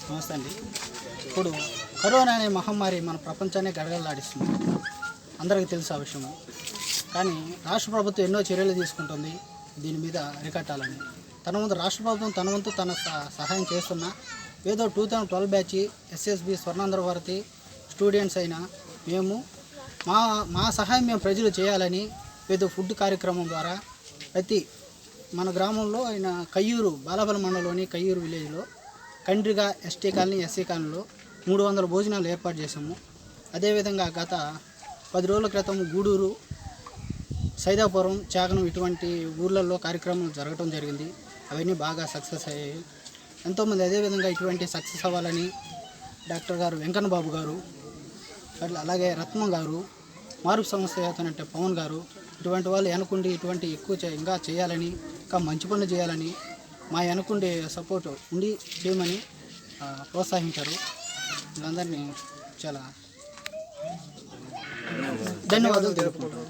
నమస్తే అండి. ఇప్పుడు కరోనా అనే మహమ్మారి మన ప్రపంచాన్ని గడగడలాడిస్తుంది, అందరికీ తెలుసు ఆ విషయము. కానీ రాష్ట్ర ప్రభుత్వం ఎన్నో చర్యలు తీసుకుంటుంది దీని మీద అరికట్టాలని. తన వంతు రాష్ట్ర ప్రభుత్వం తన వంతు తన సహాయం చేస్తున్నా ఏదో 2012 batch SSB Swarnandhra Bharati students అయినా మేము మా సహాయం మేము ప్రజలు చేయాలని ఏదో ఫుడ్ కార్యక్రమం ద్వారా ప్రతి మన గ్రామంలో అయిన కయ్యూరు బాలాపల్లి మండలంలోని కయ్యూరు విలేజ్లో కండ్రిగా ఎస్టీ కాలనీ ఎస్సీ కాలనీలో 300 భోజనాలు ఏర్పాటు చేసాము. అదేవిధంగా గత 10 రోజుల క్రితం గూడూరు, సైదాపురం, చాకనం ఇటువంటి ఊర్లలో కార్యక్రమాలు జరగడం జరిగింది. అవన్నీ బాగా సక్సెస్ అయ్యాయి. ఎంతోమంది అదేవిధంగా ఇటువంటి సక్సెస్ అవ్వాలని డాక్టర్ గారు వెంకన్న బాబు గారు, అలాగే రత్నం గారు, మార్పు సంస్థ అంటే పవన్ గారు, ఇటువంటి వాళ్ళు వెనకుండి ఇటువంటి ఎక్కువ ఇంకా చేయాలని, ఇంకా మంచి పనులు చేయాలని మా వెనకుండి సపోర్ట్ ఉండి చేయమని ప్రోత్సహించారు. వీళ్ళందరినీ చాలా ధన్యవాదాలు తెలుపుకుంటారు.